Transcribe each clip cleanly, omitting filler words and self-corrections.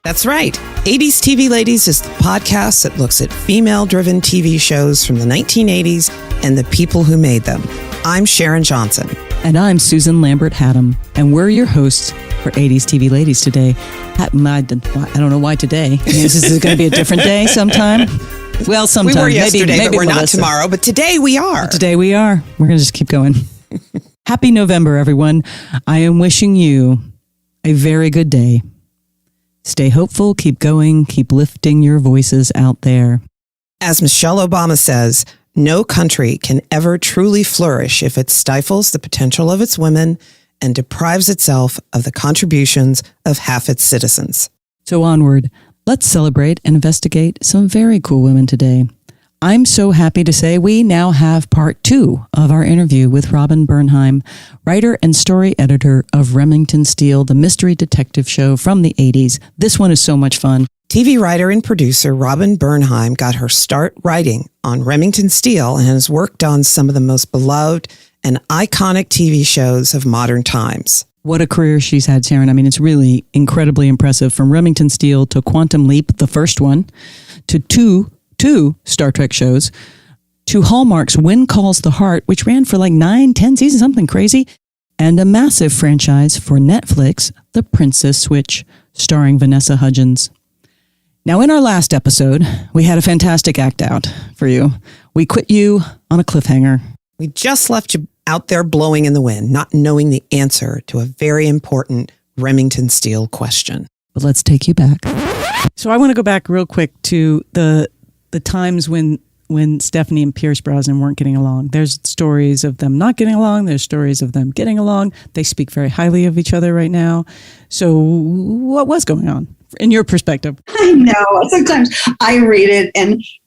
That's right. 80s TV Ladies is the podcast that looks at female-driven TV shows from the 1980s and the people who made them. I'm Sharon Johnson. And I'm Susan Lambert-Haddam. And we're your hosts for 80s TV Ladies today. I don't know why today. This is going to be a different day sometime. Well, sometime. We were yesterday, maybe but we're Melissa. not tomorrow. But today we are. Today we are. We're going to just keep going. Happy November, everyone. I am wishing you a very good day. Stay hopeful, keep going, keep lifting your voices out there. As Michelle Obama says, no country can ever truly flourish if it stifles the potential of its women and deprives itself of the contributions of half its citizens. So onward, let's celebrate and investigate some very cool women today. I'm so happy to say we now have part 2 of our interview with Robin Bernheim, writer and story editor of Remington Steele, the mystery detective show from the 80s. This one is so much fun. TV writer and producer Robin Bernheim got her start writing on Remington Steele and has worked on some of the most beloved and iconic TV shows of modern times. What a career she's had, Sharon. I mean, it's really incredibly impressive. From Remington Steele to Quantum Leap, the first one, to two Star Trek shows, to Hallmark's When Calls the Heart, which ran for like 9-10 seasons, something crazy, and a massive franchise for Netflix, The Princess Switch, starring Vanessa Hudgens. Now, in our last episode, we had a fantastic act out for you. We quit you on a cliffhanger. We just left you out there blowing in the wind, not knowing the answer to a very important Remington Steele question. But let's take you back. So I want to go back real quick to the times when Stephanie and Pierce Brosnan weren't getting along. There's stories of them not getting along. There's stories of them getting along. They speak very highly of each other right now. So what was going on in your perspective? I know. Sometimes I read it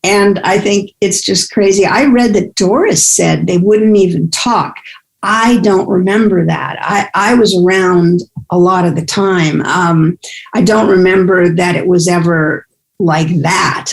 and I think it's just crazy. I read that Doris said they wouldn't even talk. I don't remember that. I was around a lot of the time. I don't remember that it was ever like that.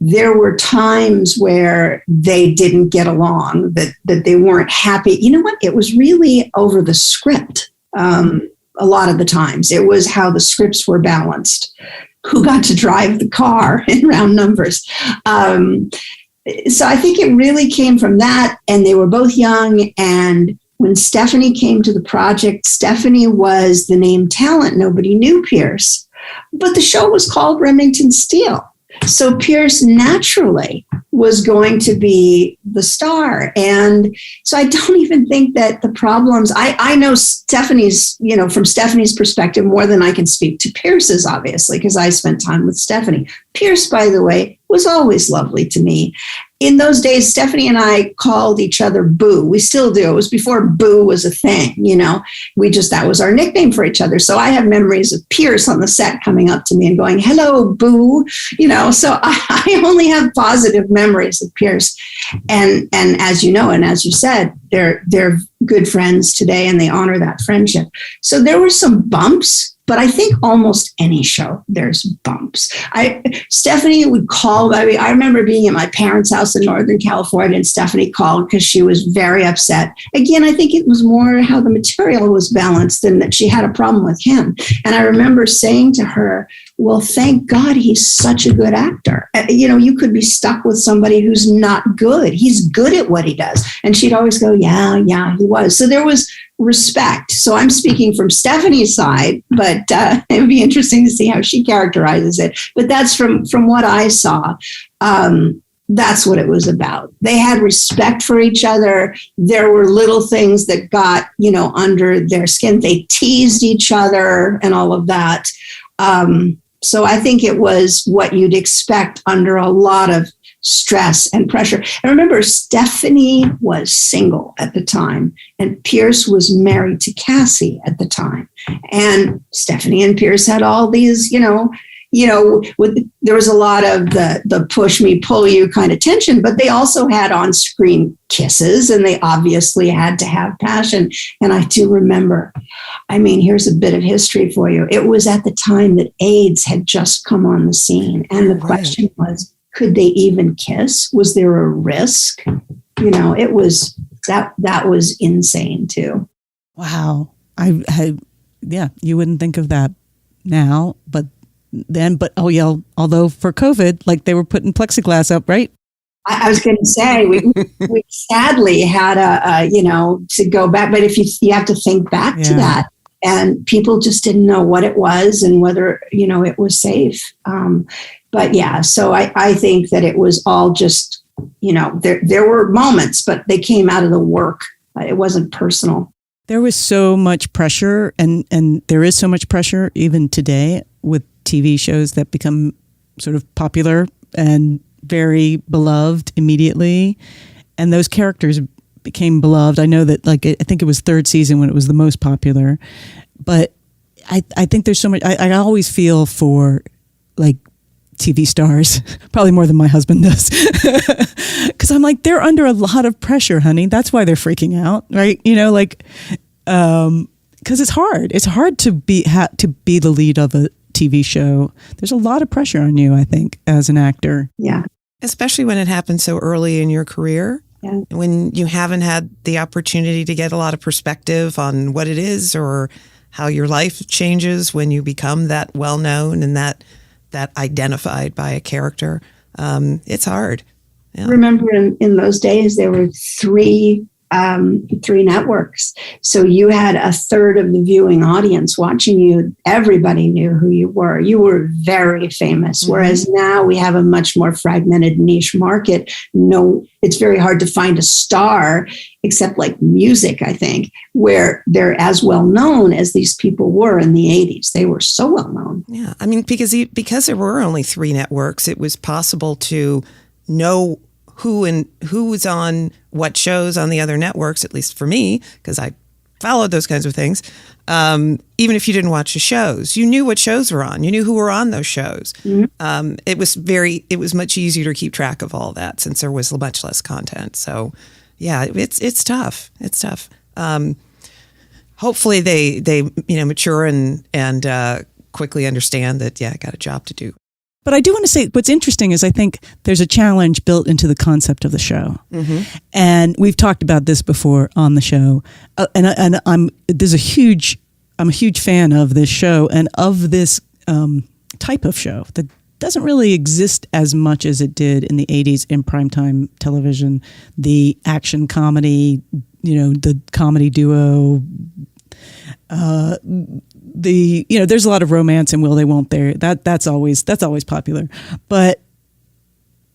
There were times where they didn't get along, that they weren't happy. You know what? It was really over the script. A lot of the times it was how the scripts were balanced, who got to drive the car in round numbers. So I think it really came from that. And they were both young. And when Stephanie came to the project, Stephanie was the named talent. Nobody knew Pierce. But the show was called Remington Steele. So Pierce naturally was going to be the star. And so I don't even think that the problems, I know Stephanie's, from Stephanie's perspective more than I can speak to Pierce's, obviously, because I spent time with Stephanie. Pierce, by the way, was always lovely to me. In those days, Stephanie and I called each other Boo. We still do. It was before Boo was a thing, that was our nickname for each other. So I have memories of Pierce on the set coming up to me and going, hello, Boo, so I only have positive memories of Pierce. And as you know, and as you said, they're good friends today and they honor that friendship. So there were some bumps. But I think almost any show, there's bumps. Stephanie would call. I remember being at my parents' house in Northern California, and Stephanie called because she was very upset. Again, I think it was more how the material was balanced than that she had a problem with him. And I remember saying to her, well, thank God he's such a good actor. You could be stuck with somebody who's not good. He's good at what he does. And she'd always go, yeah, he was. So there was respect. So I'm speaking from Stephanie's side, but it would be interesting to see how she characterizes it. But that's from what I saw. That's what it was about. They had respect for each other. There were little things that got, under their skin. They teased each other and all of that. So I think it was what you'd expect under a lot of stress and pressure. And remember, Stephanie was single at the time, and Pierce was married to Cassie at the time. And Stephanie and Pierce had all these, there was a lot of the push me, pull you kind of tension, but they also had on-screen kisses, and they obviously had to have passion. And I do remember, here's a bit of history for you. It was at the time that AIDS had just come on the scene. And the question was, could they even kiss? Was there a risk? It was that was insane too. Wow. You wouldn't think of that now, but although for COVID, like they were putting plexiglass up, right? I was going to say we sadly had to go back, but if you have to think back to that, and people just didn't know what it was and whether it was safe. But yeah, so I think that it was all just there were moments, but they came out of the work. It wasn't personal. There was so much pressure, and there is so much pressure even today with TV shows that become sort of popular and very beloved immediately. And those characters became beloved. I know that, like, I think it was third season when it was the most popular. But I think there's so much, I always feel for, like, TV stars, probably more than my husband does. Because I'm like, they're under a lot of pressure, honey. That's why they're freaking out, right? Because it's hard. It's hard to be the lead of a TV show. There's a lot of pressure on you, I think, as an actor. Yeah. Especially when it happens so early in your career, when you haven't had the opportunity to get a lot of perspective on what it is or how your life changes when you become that well-known and that identified by a character. It's hard. Yeah. Remember in those days, there were three networks. So you had a third of the viewing audience watching you. Everybody knew who you were. You were very famous. Mm-hmm. Whereas now we have a much more fragmented niche market. No, it's very hard to find a star, except like music, I think, where they're as well known as these people were in the 80s. They were so well known. Yeah. I mean, because there were only three networks, it was possible to know who was on what shows on the other networks, at least for me, because I followed those kinds of things. Even if you didn't watch the shows, you knew what shows were on. You knew who were on those shows. Mm-hmm. It was much easier to keep track of all that since there was much less content. So, yeah, it's tough. It's tough. Hopefully they mature and quickly understand that I got a job to do. But I do want to say what's interesting is I think there's a challenge built into the concept of the show. Mm-hmm. And we've talked about this before on the show. I'm a huge fan of this show and of this type of show that doesn't really exist as much as it did in the 80s in primetime television. The action comedy, the comedy duo, there's a lot of romance and will they won't they. That's always popular. But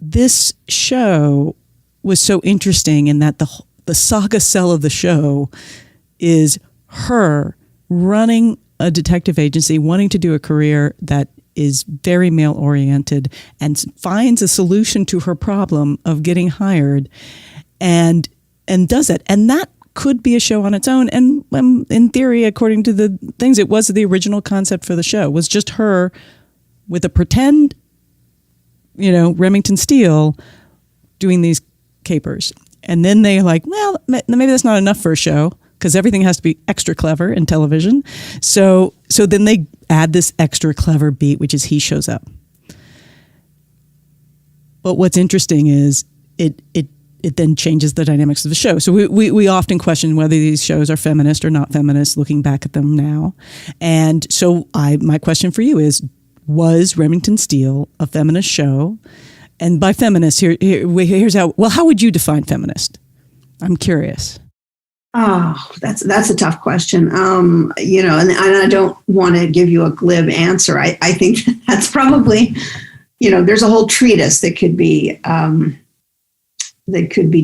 this show was so interesting in that the saga cell of the show is her running a detective agency, wanting to do a career that is very male oriented and finds a solution to her problem of getting hired and does it. And that could be a show on its own. And in theory, according to the things, it was the original concept for the show, was just her with a pretend, Remington Steele doing these capers. And then they're like, well, maybe that's not enough for a show because everything has to be extra clever in television. So then they add this extra clever beat, which is he shows up. But what's interesting is it then changes the dynamics of the show. So we often question whether these shows are feminist or not feminist, looking back at them now. And so my question for you is, was Remington Steele a feminist show? And by feminist, here's how would you define feminist? I'm curious. Oh, that's a tough question. And I don't want to give you a glib answer. I think that's probably, there's a whole treatise that could be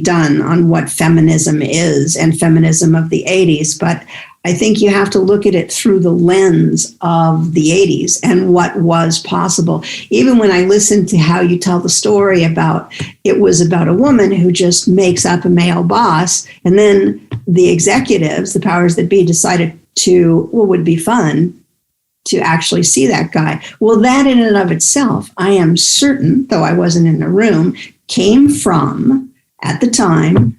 done on what feminism is and feminism of the 80s. But I think you have to look at it through the lens of the 80s and what was possible. Even when I listened to how you tell the story it was about a woman who just makes up a male boss, and then the executives, the powers that be, decided would be fun to actually see that guy. Well, that in and of itself, I am certain, though I wasn't in the room, came from, at the time,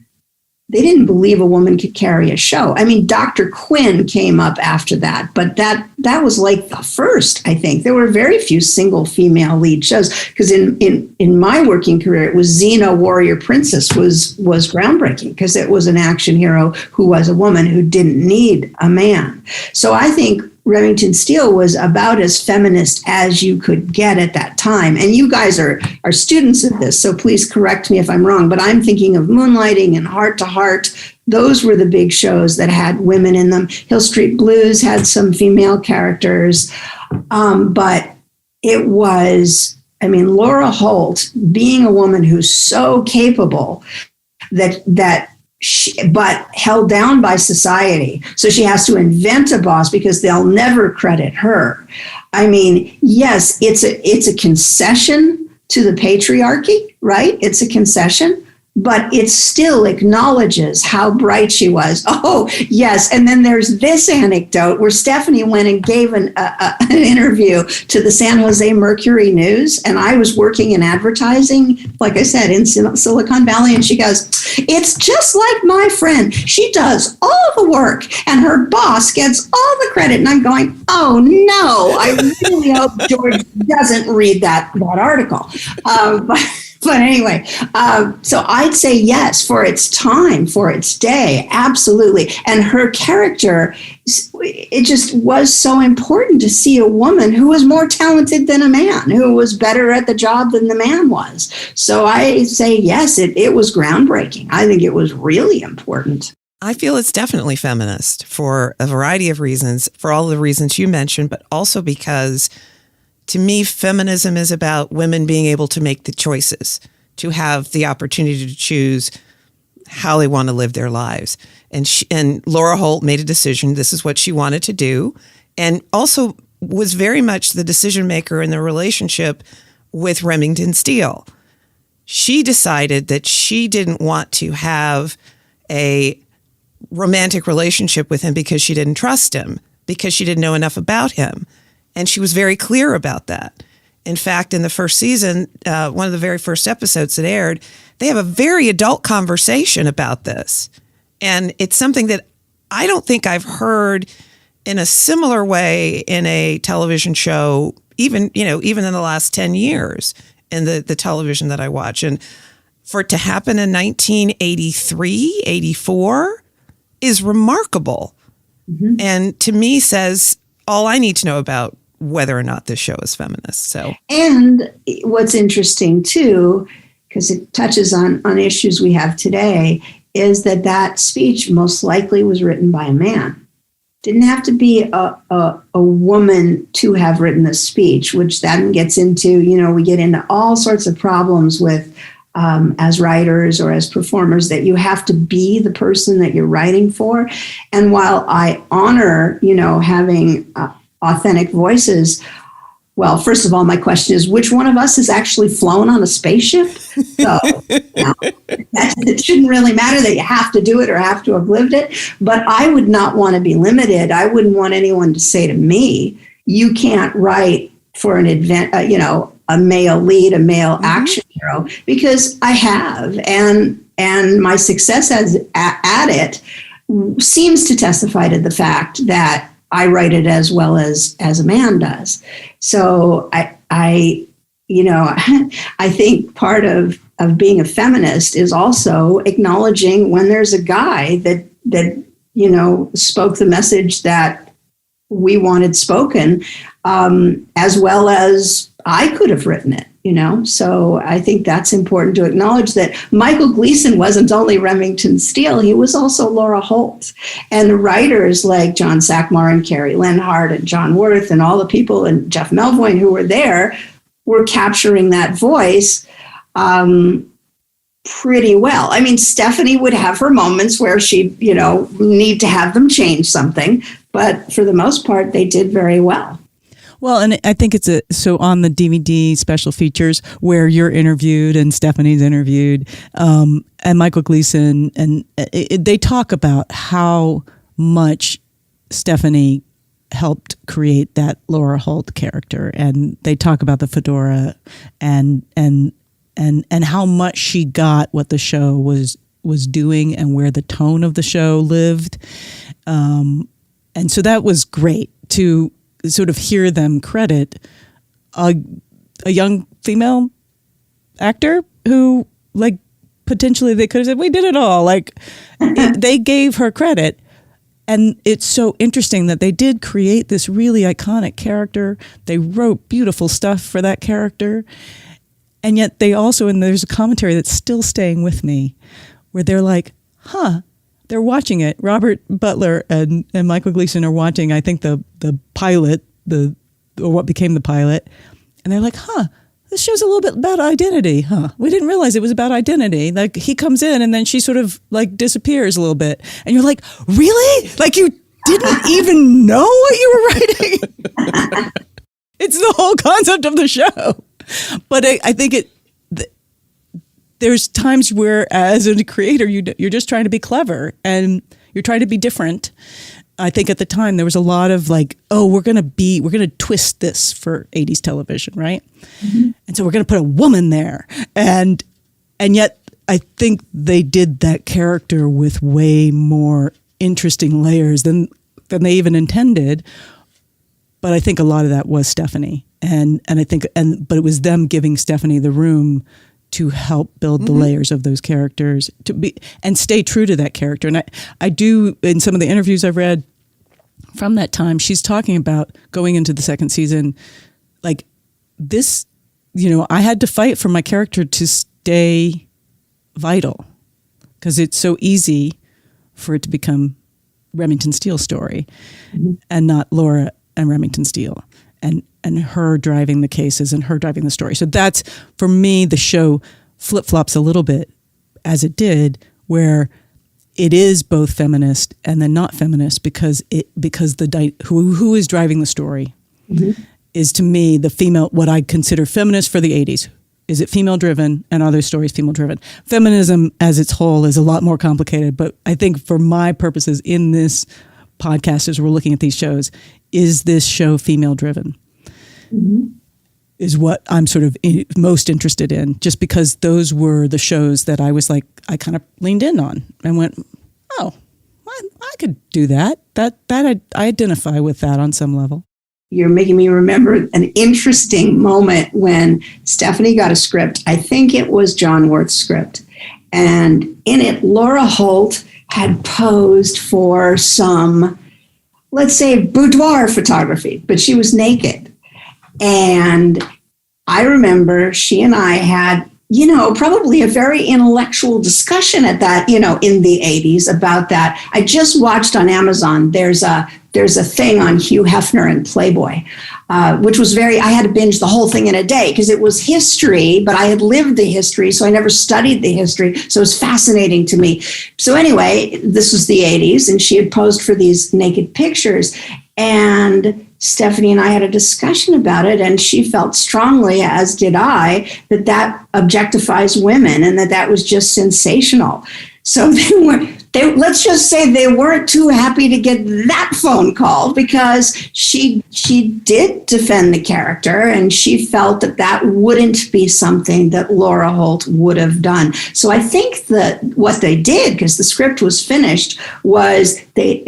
they didn't believe a woman could carry a show. I mean, Dr. Quinn came up after that, but that that was like the first, I think. There were very few single female lead shows, because in my working career, it was Xena Warrior Princess was groundbreaking, because it was an action hero who was a woman who didn't need a man. So I think Remington Steele was about as feminist as you could get at that time. And you guys are students of this, so please correct me if I'm wrong, but I'm thinking of Moonlighting and Heart to Heart. Those were the big shows that had women in them. Hill Street Blues had some female characters, but it was, I mean, Laura Holt being a woman who's so capable but held down by society. So she has to invent a boss because they'll never credit her. I mean, yes, it's a concession to the patriarchy, right? It's a concession, but it still acknowledges how bright she was. Oh, yes. And then there's this anecdote where Stephanie went and gave an interview to the San Jose Mercury News. And I was working in advertising, like I said, in Silicon Valley. And she goes, it's just like my friend. She does all the work and her boss gets all the credit. And I'm going, oh, no, I really hope George doesn't read that article. But anyway, so I'd say yes, for its time, for its day, absolutely. And her character, it just was so important to see a woman who was more talented than a man, who was better at the job than the man was. So I say yes, it was groundbreaking. I think it was really important. I feel it's definitely feminist for a variety of reasons, for all the reasons you mentioned, but also because to me, feminism is about women being able to make the choices, to have the opportunity to choose how they want to live their lives. And Laura Holt made a decision. This is what she wanted to do, and also was very much the decision maker in the relationship with Remington Steele. She decided that she didn't want to have a romantic relationship with him because she didn't trust him, because she didn't know enough about him. And she was very clear about that. In fact, in the first season, one of the very first episodes that aired, they have a very adult conversation about this. And it's something that I don't think I've heard in a similar way in a television show, even in the last 10 years in the television that I watch. And for it to happen in 1983, 84 is remarkable. Mm-hmm. And to me says all I need to know about whether or not this show is feminist. So, and what's interesting too, because it touches on issues we have today, is that speech most likely was written by a man. Didn't have to be a woman to have written the speech, which then gets into, we get into all sorts of problems with as writers or as performers, that you have to be the person that you're writing for. And while I honor, having authentic voices, well, first of all, my question is, which one of us has actually flown on a spaceship? So it shouldn't really matter that you have to do it or have to have lived it. But I would not want to be limited. I wouldn't want anyone to say to me, you can't write for an a male lead, a male action hero, because I have. And my success at it seems to testify to the fact that I write it as well as a man does. So I think part of being a feminist is also acknowledging when there's a guy that spoke the message that we wanted spoken, as well as I could have written it. So I think that's important to acknowledge that Michael Gleason wasn't only Remington Steele, he was also Laura Holt. And writers like John Sackmar and Carrie Lenhart and John Worth and all the people and Jeff Melvoin who were there were capturing that voice pretty well. I mean, Stephanie would have her moments where she'd, need to have them change something, but for the most part, they did very well. Well, and I think so on the DVD special features where you're interviewed and Stephanie's interviewed, and Michael Gleason, and they talk about how much Stephanie helped create that Laura Holt character, and they talk about the fedora and how much she got what the show was doing and where the tone of the show lived, and so that was great to sort of hear them credit a young female actor who, like, potentially they could have said, we did it all. Like, they gave her credit. And it's so interesting that they did create this really iconic character. They wrote beautiful stuff for that character. And yet they also, and there's a commentary that's still staying with me, where they're like, they're watching it. Robert Butler and Michael Gleason are watching, I think, the pilot, or what became the pilot. And they're like, this show's a little bit about identity, We didn't realize it was about identity. Like, he comes in and then she sort of like disappears a little bit. And you're like, really? Like, you didn't even know what you were writing? It's the whole concept of the show. But I think there's times where, as a creator, you're just trying to be clever and you're trying to be different. I think at the time there was a lot of like, we're going to twist this for 80s television, right? Mm-hmm. And so we're going to put a woman there. And yet I think they did that character with way more interesting layers than they even intended. But I think a lot of that was Stephanie. But it was them giving Stephanie the room to help build the layers of those characters to be and stay true to that character. And I do, in some of the interviews I've read from that time, she's talking about going into the second season, like, this, I had to fight for my character to stay vital, because it's so easy for it to become Remington Steele's story and not Laura and Remington Steele and her driving the cases and her driving the story. So that's, for me, the show flip-flops a little bit, as it did, where it is both feminist and then not feminist, because who is driving the story is, to me, the female, what I consider feminist for the 80s. Is it female driven, and are those stories female driven? Feminism as its whole is a lot more complicated, but I think for my purposes in this podcast, as we're looking at these shows, is this show female driven? Is what I'm sort of most interested in, just because those were the shows that I was like, I kind of leaned in on and went, I could do that. I identify with that on some level. You're making me remember an interesting moment when Stephanie got a script. I think it was John Worth's script. And in it, Laura Holt had posed for some, let's say, boudoir photography, but she was naked. And I remember she and I had, probably a very intellectual discussion at that, in the 80s about that. I just watched on Amazon, there's a thing on Hugh Hefner and Playboy, which was I had to binge the whole thing in a day because it was history, but I had lived the history, so I never studied the history. So it was fascinating to me. So anyway, this was the 80s, and she had posed for these naked pictures. And Stephanie and I had a discussion about it, and she felt strongly, as did I, that objectifies women and that was just sensational. So let's just say they weren't too happy to get that phone call, because she did defend the character, and she felt that wouldn't be something that Laura Holt would have done. So I think that what they did, because the script was finished, was the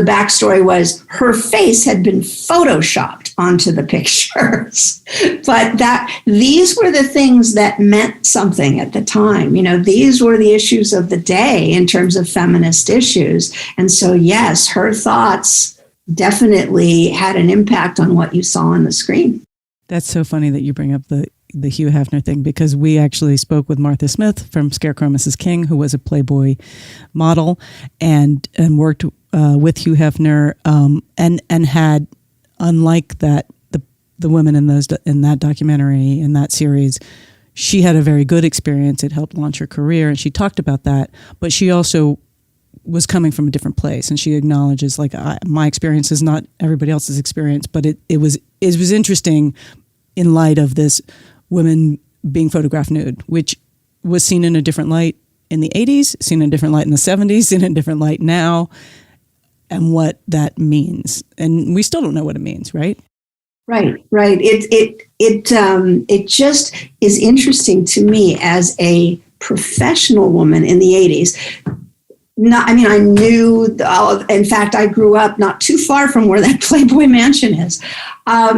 backstory was her face had been photoshopped onto the pictures. But these were the things that meant something at the time. These were the issues of the day in terms of feminist issues. And so, yes, her thoughts definitely had an impact on what you saw on the screen. That's so funny that you bring up the Hugh Hefner thing, because we actually spoke with Martha Smith from Scarecrow Mrs. King, who was a Playboy model and worked with Hugh Hefner and had, unlike that, the women in that documentary, in that series, she had a very good experience. It helped launch her career, and she talked about that. But she also was coming from a different place, and she acknowledges, like, my experience is not everybody else's experience. But it was interesting in light of this women being photographed nude, which was seen in a different light in the 80s, seen in a different light in the 70s, seen in a different light now, and what that means. And we still don't know what it means, right? Right. It just is interesting to me as a professional woman in the 80s. not, I mean, I knew, in fact, I grew up not too far from where that Playboy Mansion is. I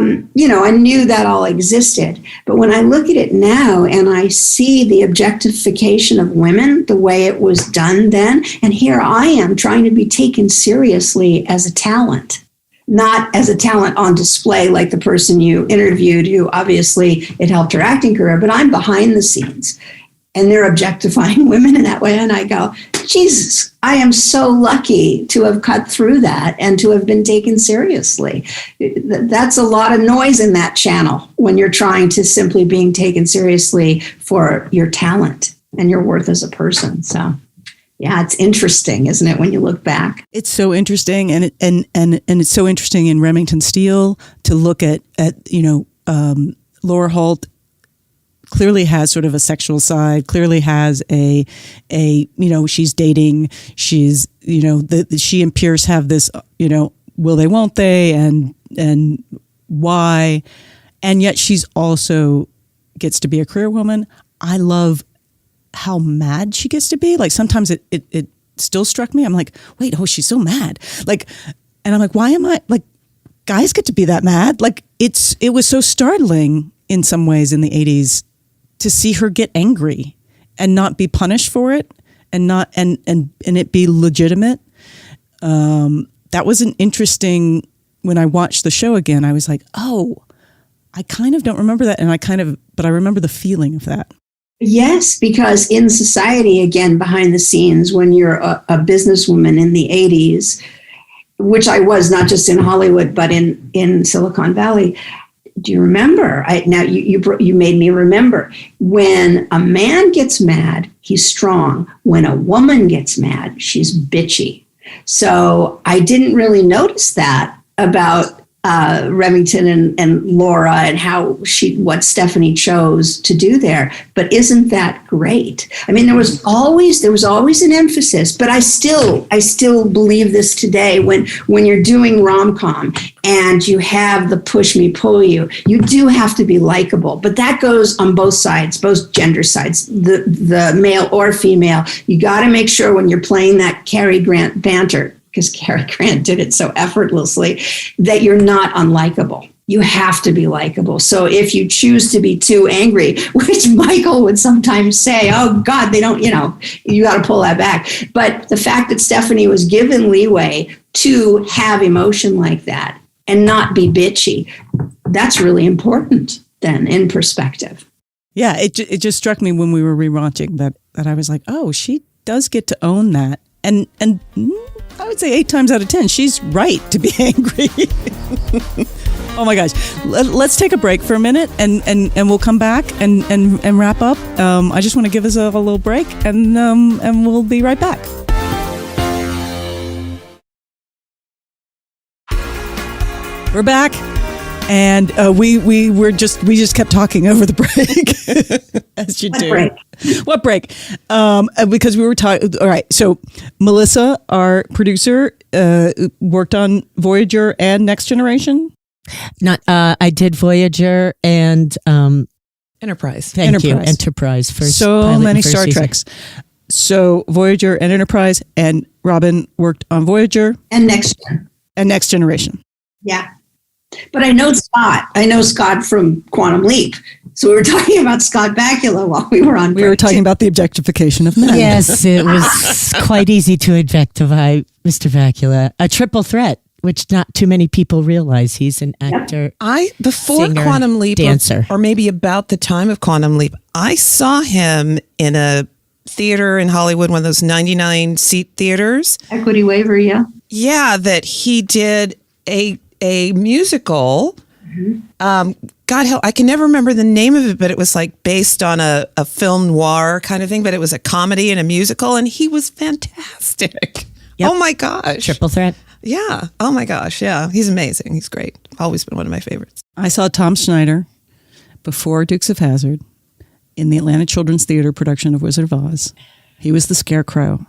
knew that all existed. But when I look at it now and I see the objectification of women, the way it was done then, and here I am trying to be taken seriously as a talent, not as a talent on display like the person you interviewed, who obviously it helped her acting career, but I'm behind the scenes. And they're objectifying women in that way. And I go, Jesus, I am so lucky to have cut through that and to have been taken seriously. That's a lot of noise in that channel when you're trying to simply being taken seriously for your talent and your worth as a person. So, yeah, it's interesting, isn't it, when you look back? It's so interesting. And it's so interesting in Remington Steele to look at Laura Holt clearly has sort of a sexual side, clearly has she's dating, she and Pierce have this, will they, won't they, and why, and yet she's also gets to be a career woman. I love how mad she gets to be. Like sometimes it still struck me. I'm like, wait, she's so mad. Like, and I'm like, why am I, like, guys get to be that mad? Like it was so startling in some ways in the 80s to see her get angry and not be punished for it and not and it be legitimate. That was an interesting, when I watched the show again, I was like, oh, I kind of don't remember that. But I remember the feeling of that. Yes, because in society, again, behind the scenes, when you're a businesswoman in the 80s, which I was not just in Hollywood, but in Silicon Valley, do you remember? Now you made me remember. When a man gets mad, he's strong. When a woman gets mad, she's bitchy. So I didn't really notice that about Remington and Laura and what Stephanie chose to do there. But isn't that great? I mean, there was always an emphasis, but I still believe this today when you're doing rom-com and you have the push me, pull you do have to be likable, but that goes on both sides, both gender sides, the male or female. You got to make sure when you're playing that Cary Grant banter, because Cary Grant did it so effortlessly, that you're not unlikable. You have to be likable. So if you choose to be too angry, which Michael would sometimes say, oh God, they don't, you got to pull that back. But the fact that Stephanie was given leeway to have emotion like that and not be bitchy, that's really important then in perspective. Yeah, it just struck me when we were rewatching that I was like, oh, she does get to own that. And I would say 8 times out of 10, she's right to be angry. Oh my gosh. Let's take a break for a minute and we'll come back and wrap up. I just want to give us a little break and we'll be right back. We're back. And we just kept talking over the break, as you do. What break? Because we were talking. All right. So Melissa, our producer, worked on Voyager and Next Generation. I did Voyager and Enterprise. Thank you, Enterprise. First, so many Star Treks. So Voyager and Enterprise, and Robin worked on Voyager and Next Generation. Yeah. But I know Scott from Quantum Leap. So we were talking about Scott Bakula while we were on break. We were talking about the objectification of men. Yes, it was quite easy to objectify Mr. Bakula. A triple threat, which not too many people realize. He's an actor, before singer, Quantum Leap, dancer. Or maybe about the time of Quantum Leap, I saw him in a theater in Hollywood, one of those 99-seat theaters. Equity Waiver, yeah. Yeah, that he did a musical. Mm-hmm. God help, I can never remember the name of it, but it was like based on a film noir kind of thing, but it was a comedy and a musical, and he was fantastic. Yep. Oh my gosh. Triple threat. Yeah. Oh my gosh. Yeah. He's amazing. He's great. Always been one of my favorites. I saw Tom Schneider before Dukes of Hazzard in the Atlanta Children's Theater production of Wizard of Oz. He was the Scarecrow,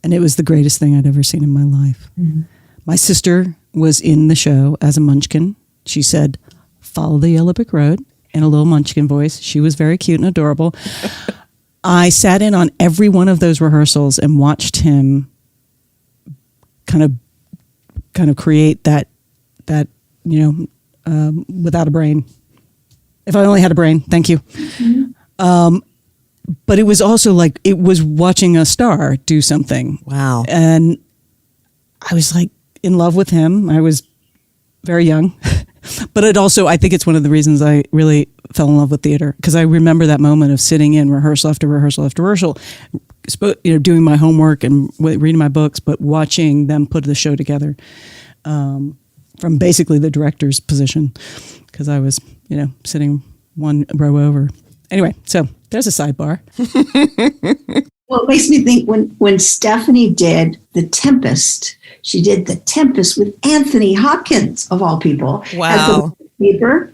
and it was the greatest thing I'd ever seen in my life. Mm-hmm. My sister was in the show as a munchkin. She said, "Follow the yellow brick road," in a little munchkin voice. She was very cute and adorable. I sat in on every one of those rehearsals and watched him kind of create that without a brain. If I only had a brain, thank you. Mm-hmm. But it was also like it was watching a star do something. Wow. And I was like in love with him. I was very young. But I think it's one of the reasons I really fell in love with theater, because I remember that moment of sitting in rehearsal after rehearsal after rehearsal, doing my homework and reading my books, but watching them put the show together from basically the director's position, because I was, sitting one row over. Anyway, so there's a sidebar. Well, it makes me think when Stephanie did The Tempest, she did The Tempest with Anthony Hopkins, of all people. Wow. As the keeper.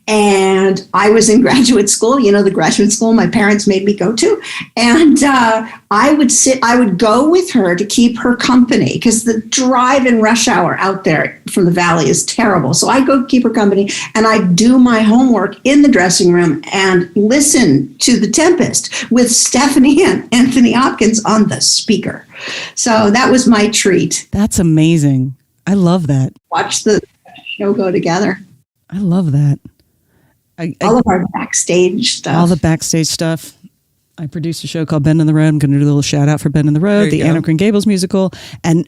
And I was in graduate school, the graduate school my parents made me go to. And I would go with her to keep her company, because the drive in rush hour out there from the valley is terrible. So I go keep her company, and I do my homework in the dressing room and listen to The Tempest with Stephanie and Anthony Hopkins on the speaker. So that was my treat. That's amazing. I love that. Watch the show go together. I love that. All of our backstage stuff. All the backstage stuff. I produced a show called Bend in the Road. I'm going to do a little shout out for Bend in the Road, the Anne of Green Gables musical. And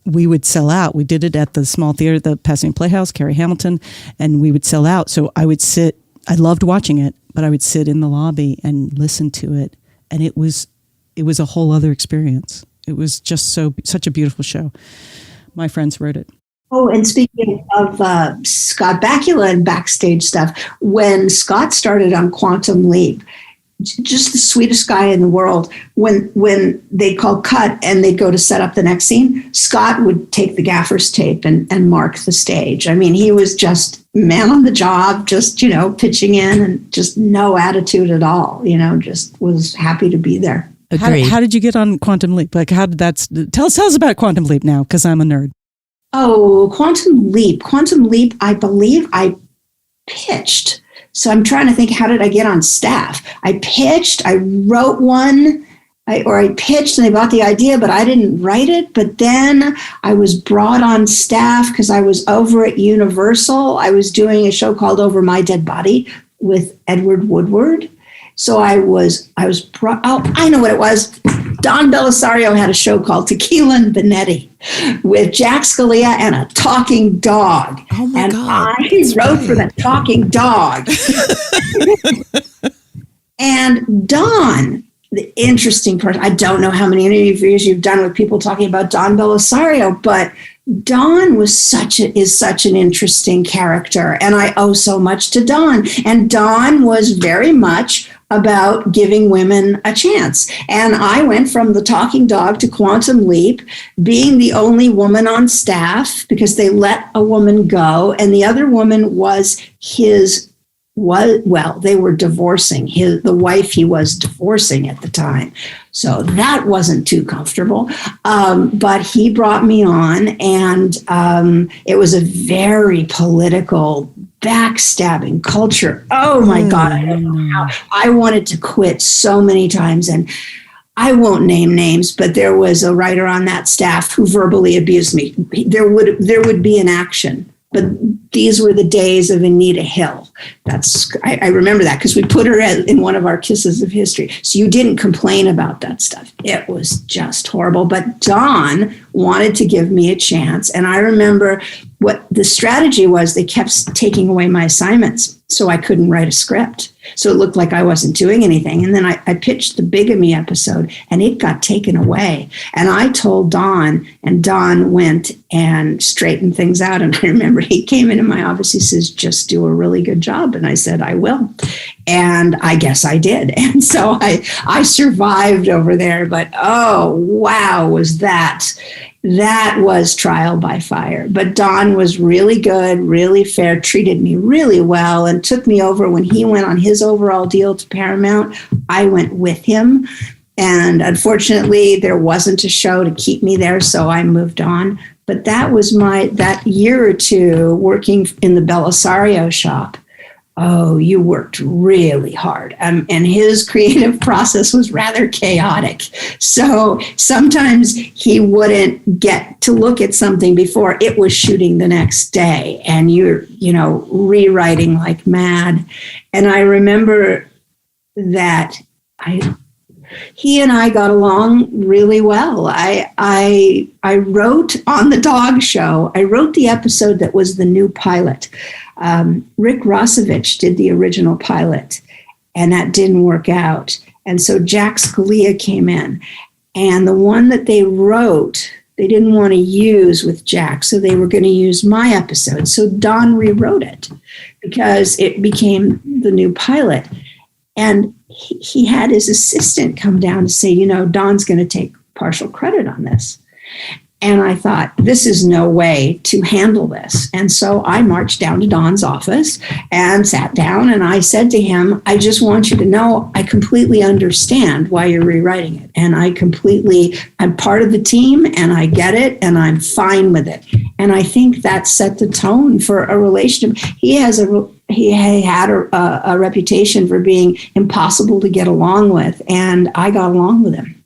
we would sell out. We did it at the small theater, the Pasadena Playhouse, Carrie Hamilton, and we would sell out. So I would sit, I loved watching it, but I would sit in the lobby and listen to it. And it was a whole other experience. It was just such a beautiful show. My friends wrote it. Oh, and speaking of Scott Bakula and backstage stuff, when Scott started on Quantum Leap, just the sweetest guy in the world, when they'd call cut and they'd go to set up the next scene, Scott would take the gaffer's tape and mark the stage. I mean, he was just man on the job, just, pitching in and just no attitude at all, just was happy to be there. How did you get on Quantum Leap? Like, how did that, tell us about Quantum Leap now, because I'm a nerd. Oh, Quantum Leap, I believe I pitched. So I'm trying to think, how did I get on staff? I pitched, I wrote one, I pitched and they bought the idea, but I didn't write it. But then I was brought on staff because I was over at Universal. I was doing a show called Over My Dead Body with Edward Woodward. So I was brought, I know what it was. Don Bellisario had a show called Tequila and Benetti with Jack Scalia and a talking dog. Oh my God. I wrote for the talking dog. And Don, the interesting person, I don't know how many interviews you've done with people talking about Don Bellisario, but Don is such an interesting character, and I owe so much to Don. And Don was very much about giving women a chance. And I went from the talking dog to Quantum Leap, being the only woman on staff because they let a woman go, and the other woman was they were divorcing the wife he was divorcing at the time. So that wasn't too comfortable. But he brought me on, and it was a very political, backstabbing culture. Oh my God. I don't know how. I wanted to quit so many times, and I won't name names, but there was a writer on that staff who verbally abused me. There would be an action. But these were the days of Anita Hill. I remember that because we put her in one of our Kisses of History. So you didn't complain about that stuff. It was just horrible. But Don wanted to give me a chance. And I remember what the strategy was. They kept taking away my assignments, so I couldn't write a script. So it looked like I wasn't doing anything. And then I pitched the bigamy episode, and it got taken away. And I told Don, and Don went and straightened things out. And I remember he came into my office. He says, "Just do a really good job." And I said, "I will." And I guess I did. And so I survived over there. But oh, wow, that was trial by fire. But Don was really good, really fair, treated me really well, and took me over when he went on his overall deal to Paramount. I went with him. And unfortunately, there wasn't a show to keep me there, so I moved on. But that was that year or two working in the Bellisario shop oh, you worked really hard. And his creative process was rather chaotic. So sometimes he wouldn't get to look at something before it was shooting the next day. And you're, rewriting like mad. And I remember that he and I got along really well. I wrote on the dog show, I wrote the episode that was the new pilot. Rick Rossovich did the original pilot, and that didn't work out. And so Jack Scalia came in, and the one that they wrote, they didn't want to use with Jack, so they were going to use my episode. So Don rewrote it because it became the new pilot. And he had his assistant come down to say, Don's going to take partial credit on this. And I thought, this is no way to handle this. And so I marched down to Don's office and sat down, and I said to him, I just want you to know I completely understand why you're rewriting it. And I'm part of the team, and I get it, and I'm fine with it. And I think that set the tone for a relationship. He had a reputation for being impossible to get along with, and I got along with him.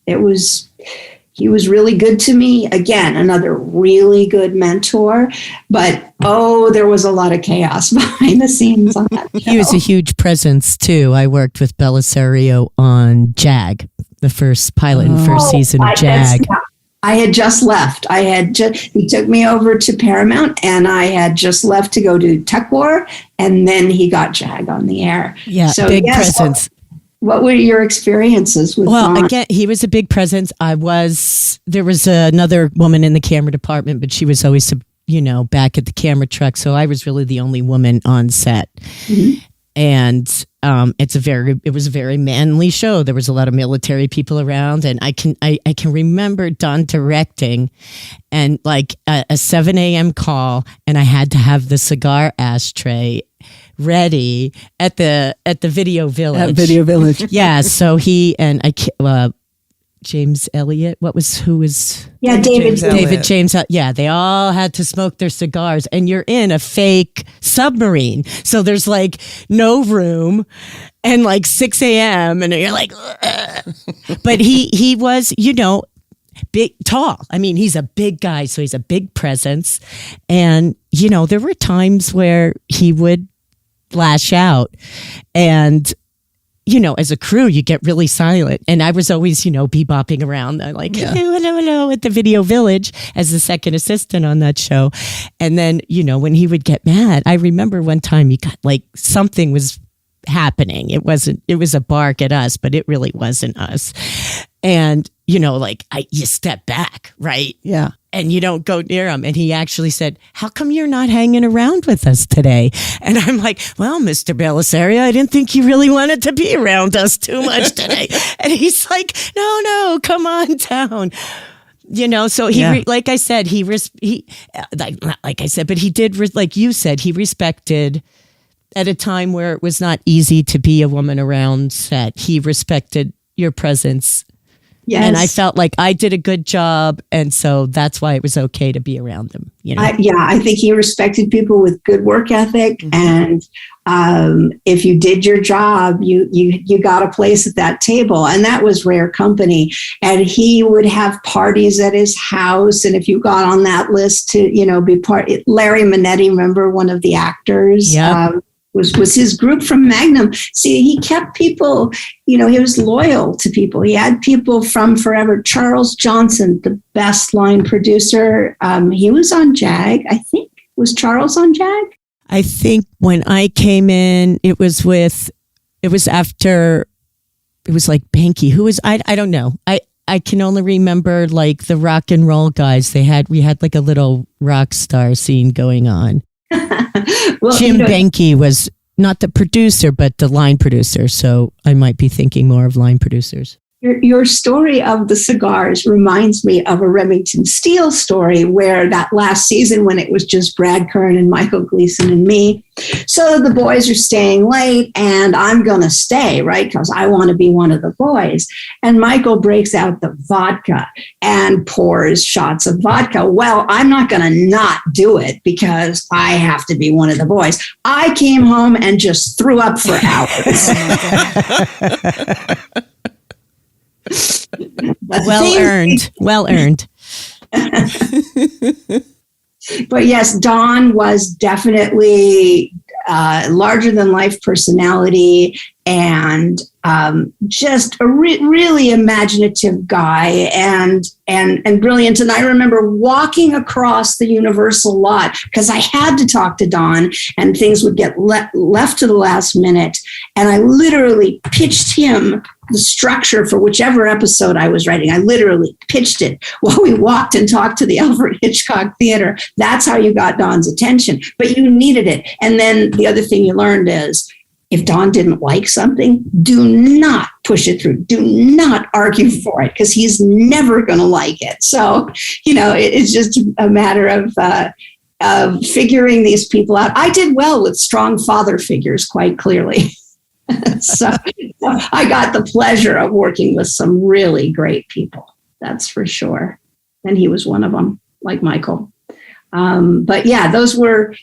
He was really good to me. Again, another really good mentor. But, there was a lot of chaos behind the scenes on that show. He was a huge presence, too. I worked with Bellisario on Jag, the first pilot and first season of Jag. I had just left. He took me over to Paramount, and I had just left to go to Tech War, and then he got Jag on the air. Yeah, so, big presence. What were your experiences with Don? Again, he was a big presence. There was another woman in the camera department, but she was always, back at the camera truck. So I was really the only woman on set. Mm-hmm. And it was a very manly show. There was a lot of military people around, and I can remember Don directing, and like a 7 a.m. call, and I had to have the cigar ashtray ready at the Video Village. At Video Village. Yeah. So he and James Elliott. David James. Yeah, they all had to smoke their cigars, and you're in a fake submarine, so there's like no room, and like 6 a.m. and you're like, ugh. But he was, big, tall. I mean, he's a big guy, so he's a big presence, and there were times where he would lash out, and as a crew, you get really silent. And I was always, bebopping around, like, hello, at the Video Village as the second assistant on that show. And then, when he would get mad, I remember one time he got like something was happening. It was a bark at us, but it really wasn't us. And, you step back, right? Yeah. And you don't go near him. And he actually said, how come you're not hanging around with us today? And I'm like, well, Mr. Bellisario, I didn't think you really wanted to be around us too much today. And he's like, no, come on down. So like I said, but he did, like you said, he respected at a time where it was not easy to be a woman around set. He respected your presence. Yes. And I felt like I did a good job. And so that's why it was okay to be around them. I think he respected people with good work ethic. Mm-hmm. And if you did your job, you got a place at that table. And that was rare company. And he would have parties at his house. And if you got on that list to, be part, Larry Manetti, remember, one of the actors? Yeah. Was his group from Magnum. See, he kept people, he was loyal to people. He had people from forever. Charles Johnson, the best line producer, he was on Jag, I think. Was Charles on Jag? I think when I came in, it was after, it was like Banky. Who was, I don't know. I can only remember like the rock and roll guys. We had like a little rock star scene going on. Well, Jim Banky was not the producer, but the line producer. So I might be thinking more of line producers. Your story of the cigars reminds me of a Remington Steele story where that last season when it was just Brad Kern and Michael Gleason and me. So the boys are staying late and I'm going to stay, right? Because I want to be one of the boys. And Michael breaks out the vodka and pours shots of vodka. Well, I'm not going to not do it because I have to be one of the boys. I came home and just threw up for hours. Well earned. But yes, Don was definitely larger than life personality and just a really imaginative guy and brilliant. And I remember walking across the Universal lot because I had to talk to Don and things would get left to the last minute. And I literally pitched him the structure for whichever episode I was writing. I literally pitched it while we walked and talked to the Alfred Hitchcock Theater. That's how you got Don's attention, but you needed it. And then the other thing you learned is if Don didn't like something, do not push it through. Do not argue for it because he's never going to like it. So, it's just a matter of figuring these people out. I did well with strong father figures, quite clearly. So I got the pleasure of working with some really great people. That's for sure. And he was one of them, like Michael. But yeah, those were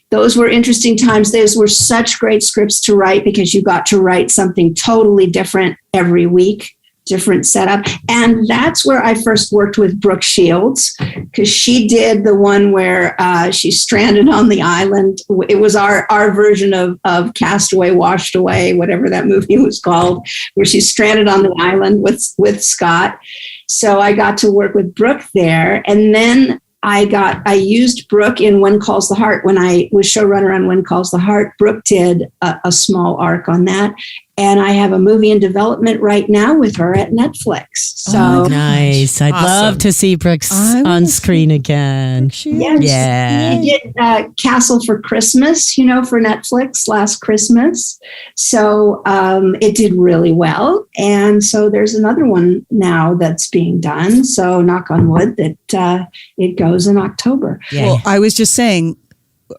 interesting times. Those were such great scripts to write because you got to write something totally different every week, different setup. And that's where I first worked with Brooke Shields because she did the one where she's stranded on the island. It was our version of Castaway, Washed Away, whatever that movie was called, where she's stranded on the island with Scott. So I got to work with Brooke there. And then I used Brooke in When Calls the Heart. When I was showrunner on When Calls the Heart, Brooke did a small arc on that. And I have a movie in development right now with her at Netflix. So nice. I'd love to see Brooks on screen again. Yes. Yeah. He did Castle for Christmas, for Netflix last Christmas. So it did really well. And so there's another one now that's being done. So knock on wood that it goes in October. Yeah. Well, I was just saying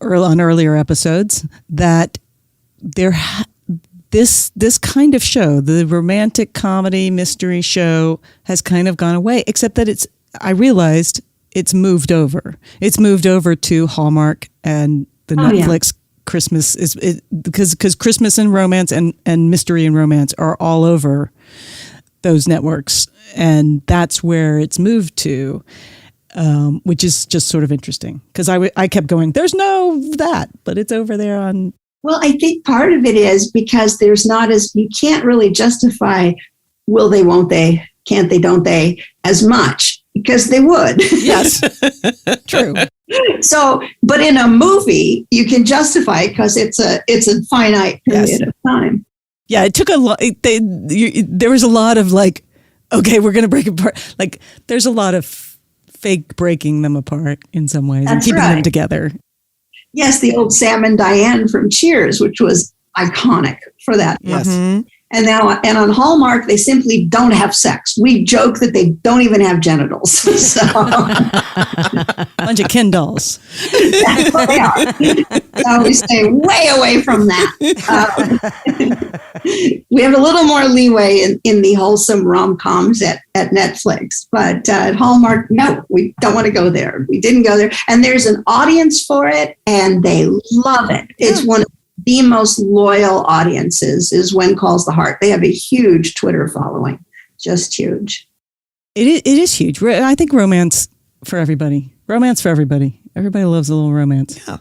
on earlier episodes that this kind of show, the romantic comedy mystery show, has kind of gone away, except that I realized it's moved over. It's moved over to Hallmark and the Netflix Christmas because Christmas and romance and mystery and romance are all over those networks. And that's where it's moved to, which is just sort of interesting because I kept going, there's no that, but it's over there on. Well, I think part of it is because you can't really justify will they, won't they, can't they, don't they, as much because they would. Yes, true. So, but in a movie, you can justify it because it's a finite period of time. Yeah, it took a lot. There was a lot of like, okay, we're going to break apart. Like, there's a lot of fake breaking them apart in some ways and keeping them together. Yes, the old Sam and Diane from Cheers, which was iconic for that. Yes. Mm-hmm. And on Hallmark, they simply don't have sex. We joke that they don't even have genitals. So. Bunch of Ken dolls. That's what they are. So we stay way away from that. We have a little more leeway in the wholesome rom-coms at Netflix. But at Hallmark, no, we don't want to go there. We didn't go there. And there's an audience for it, and they love it. It's one of the most loyal audiences is When Calls the Heart. They have a huge Twitter following, just huge. It is huge. I think romance for everybody. Romance for everybody. Everybody loves a little romance. Yeah.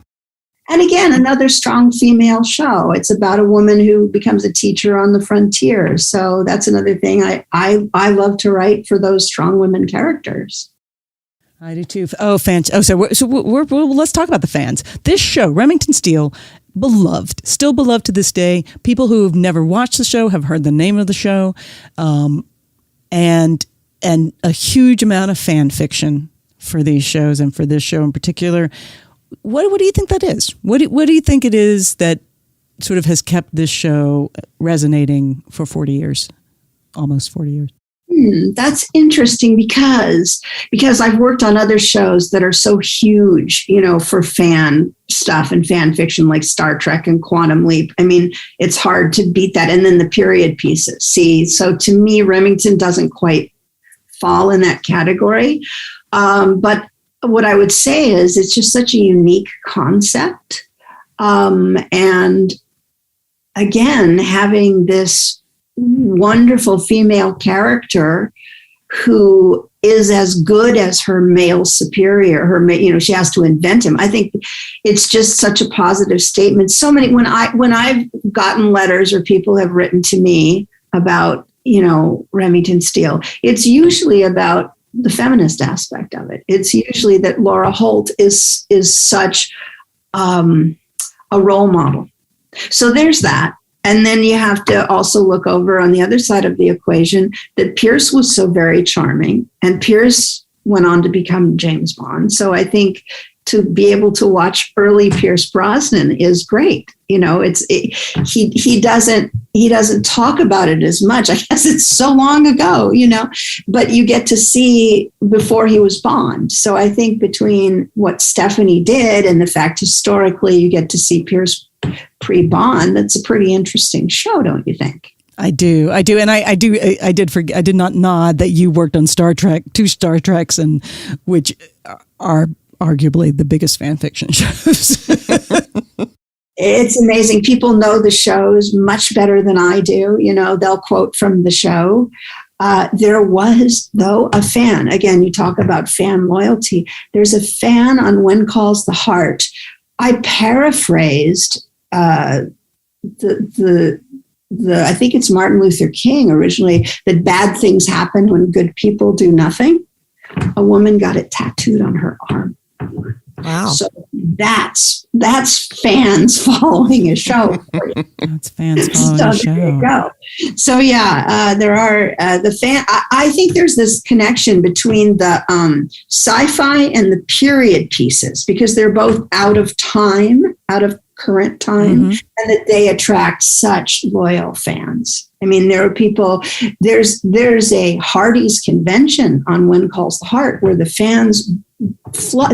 And again, another strong female show. It's about a woman who becomes a teacher on the frontier. So that's another thing I love to write for those strong women characters. I do too. Oh, fans. Oh, so let's talk about the fans. This show, Remington Steele, beloved, still beloved to this day. People who have never watched the show have heard the name of the show, and a huge amount of fan fiction for these shows and for this show in particular. What do you think that is? What do you think it is that sort of has kept this show resonating for 40 years, almost 40 years? That's interesting because I've worked on other shows that are so huge, for fan stuff and fan fiction like Star Trek and Quantum Leap. I mean, it's hard to beat that. And then the period pieces. See, so to me, Remington doesn't quite fall in that category. But what I would say is it's just such a unique concept. And again, having this wonderful female character who is as good as her male superior, she has to invent him. I think it's just such a positive statement. So many, when I've gotten letters or people have written to me about, Remington Steele, it's usually about the feminist aspect of it. It's usually that Laura Holt is such a role model. So there's that. And then you have to also look over on the other side of the equation that Pierce was so very charming, and Pierce went on to become James Bond. So I think to be able to watch early Pierce Brosnan is great. He doesn't talk about it as much. I guess it's so long ago, but you get to see before he was Bond. So I think between what Stephanie did and the fact historically you get to see Pierce pre-Bond, that's a pretty interesting show, don't you think? I do. And I did not nod that you worked on Star Trek, 2 Star Treks, and which are arguably the biggest fan fiction shows. It's amazing. People know the shows much better than I do. They'll quote from the show. There was, though, a fan. Again, you talk about fan loyalty. There's a fan on When Calls the Heart. I paraphrased I think it's Martin Luther King originally, that bad things happen when good people do nothing. A woman got it tattooed on her arm. Wow. So that's fans following a show. That's fans following a show. There you go. So there are the fan. I think there's this connection between the sci-fi and the period pieces because they're both out of current time, and that they attract such loyal fans. I mean, there are people, there's a Hardy's convention on When Calls the Heart where the fans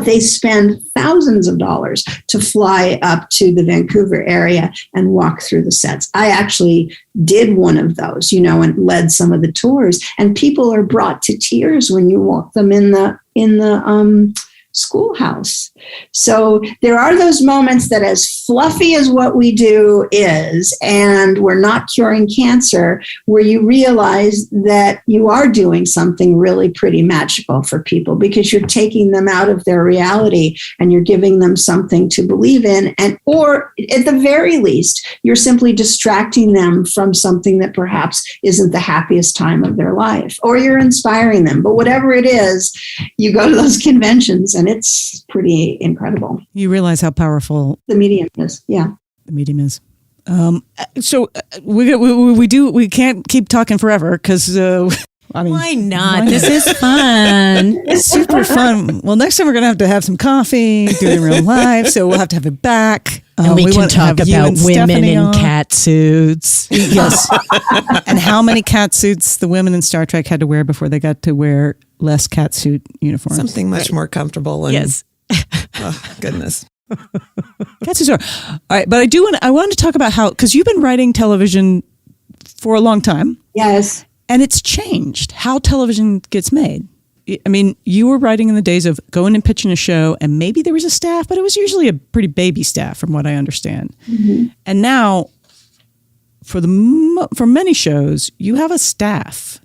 they spend thousands of dollars to fly up to the Vancouver area and walk through the sets. I actually did one of those, and led some of the tours, and people are brought to tears when you walk them in the schoolhouse. So there are those moments that, as fluffy as what we do is, and we're not curing cancer, where you realize that you are doing something really pretty magical for people because you're taking them out of their reality and you're giving them something to believe in, or at the very least, you're simply distracting them from something that perhaps isn't the happiest time of their life, or you're inspiring them. But whatever it is, you go to those conventions and it's pretty incredible. You realize how powerful the medium is. Yeah. The medium is. So we can't keep talking forever because why not? This is fun. It's super fun. Well, next time we're going to have some coffee, do it in real life. So we'll have to have it back. And we can talk about women in cat suits. Yes. And how many cat suits the women in Star Trek had to wear before they got to wear less cat suit uniforms. Something much more comfortable. And, yes. Oh, goodness. Cat suits are. All right. But I want to talk about how, because you've been writing television for a long time. Yes. And it's changed how television gets made. I mean, you were writing in the days of going and pitching a show, and maybe there was a staff, but it was usually a pretty baby staff, from what I understand. Mm-hmm. And now, for many shows, you have a staff.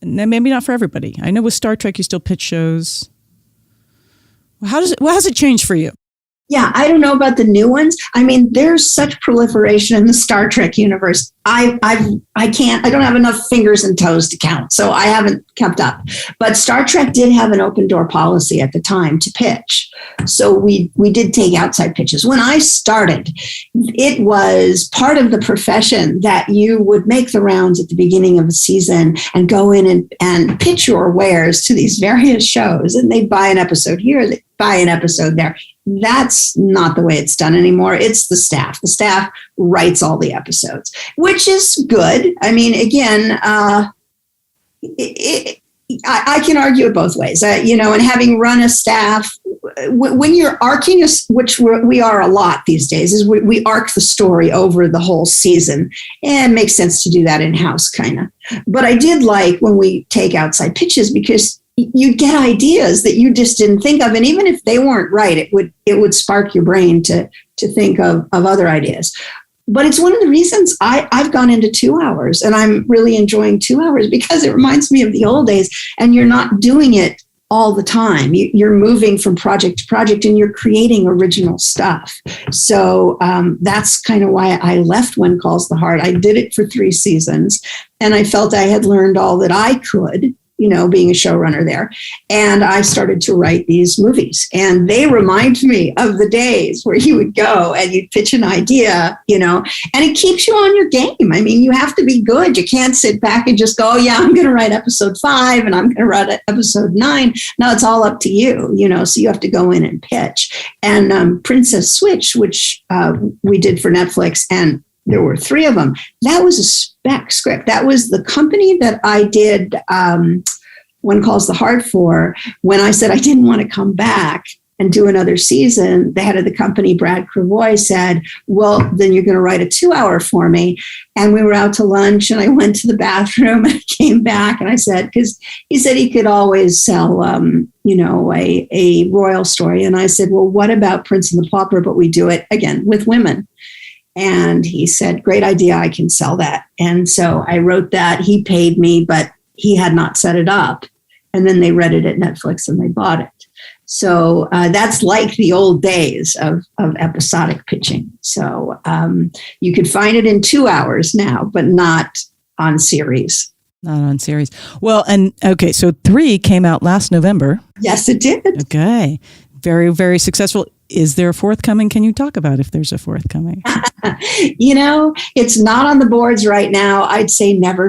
And maybe not for everybody. I know with Star Trek, you still pitch shows. How has it changed for you? Yeah, I don't know about the new ones. I mean, there's such proliferation in the Star Trek universe. I don't have enough fingers and toes to count, so I haven't kept up. But Star Trek did have an open door policy at the time to pitch. So we did take outside pitches. When I started, it was part of the profession that you would make the rounds at the beginning of a season and go in and pitch your wares to these various shows. And they'd buy an episode here, they'd buy an episode there. That's not the way it's done anymore. It's the staff. The staff writes all the episodes, which is good. I mean, again, I can argue it both ways, and having run a staff, when you're arcing, which we are a lot these days, is we arc the story over the whole season. And it makes sense to do that in-house, kind of. But I did like when we take outside pitches, because you get ideas that you just didn't think of. And even if they weren't right, it would spark your brain to think of other ideas. But it's one of the reasons I've gone into 2 hours, and I'm really enjoying 2 hours, because it reminds me of the old days, and you're not doing it all the time. You're moving from project to project, and you're creating original stuff. So that's kind of why I left When Calls the Heart. I did it for 3 seasons, and I felt I had learned all that I could, being a showrunner there. And I started to write these movies, and they remind me of the days where you would go and you'd pitch an idea, and it keeps you on your game. I mean, you have to be good. You can't sit back and just go, yeah, I'm going to write episode 5 and I'm going to write episode 9. No, it's all up to you, so you have to go in and pitch. And Princess Switch, which we did for Netflix, and there were 3 of them. That was a spec script. That was the company that I did When Calls the Heart for. When I said I didn't want to come back and do another season, the head of the company, Brad Cravoy, said, well, then you're going to write a 2-hour for me. And we were out to lunch, and I went to the bathroom, and I came back, and I said, because he said he could always sell, a royal story. And I said, well, what about Prince and the Pauper? But we do it, again, with women. And he said, great idea, I can sell that. And so I wrote that. He paid me, but he had not set it up. And then they read it at Netflix and they bought it. So that's like the old days of episodic pitching. So you could find it in 2 hours now, but not on series. Not on series. Well, and okay, so 3 came out last November. Yes, it did. Okay. Very, very successful. Is there a 4th coming? Can you talk about if there's a 4th coming? It's not on the boards right now. I'd say never,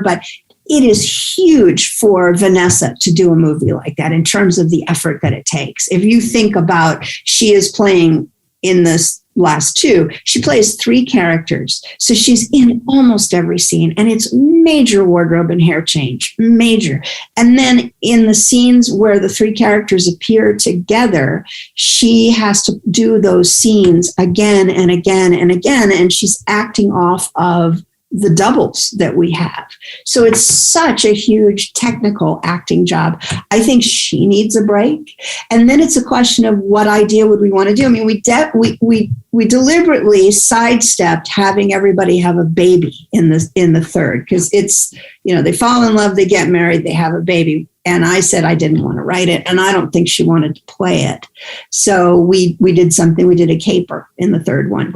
but it is huge for Vanessa to do a movie like that in terms of the effort that it takes. If you think about, she is playing in this last 2, she plays 3 characters. So she's in almost every scene, and it's major wardrobe and hair change, major. And then in the scenes where the 3 characters appear together, she has to do those scenes again and again and again, and she's acting off of the doubles that we have. So it's such a huge technical acting job. I think she needs a break. And then it's a question of what idea would we want to do? I mean, we deliberately sidestepped having everybody have a baby in the 3rd, because it's, they fall in love, they get married, they have a baby. And I said I didn't want to write it, and I don't think she wanted to play it. So we did something. We did a caper in the 3rd one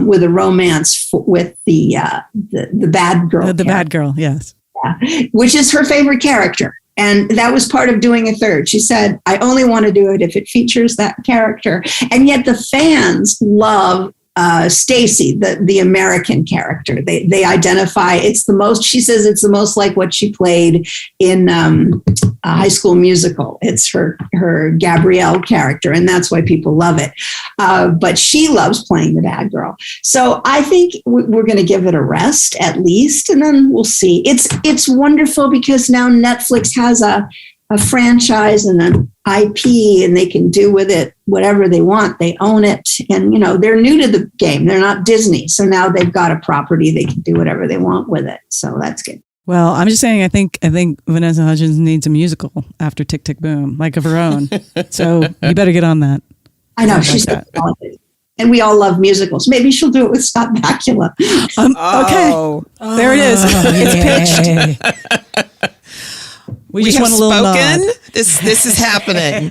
with a romance with the bad girl. The bad girl, yes. Yeah, which is her favorite character. And that was part of doing a 3rd. She said, I only want to do it if it features that character. And yet the fans love Stacy, the American character. They identify, it's the most, she says it's the most like what she played in High School Musical. It's her Gabrielle character, and that's why people love it. But she loves playing the bad girl. So I think we're going to give it a rest at least, and then we'll see. It's wonderful because now Netflix has a franchise and an IP, and they can do with it whatever they want. They own it, and they're new to the game. They're not Disney, so now they've got a property. They can do whatever they want with it. So that's good. Well, I'm just saying, I think Vanessa Hudgens needs a musical after Tick Tick Boom, like of her own. So you better get on that. I know, she's so talented. And we all love musicals. Maybe she'll do it with Scott Bakula. Okay, there it is. It's pitched. We just want a little nod. This is happening.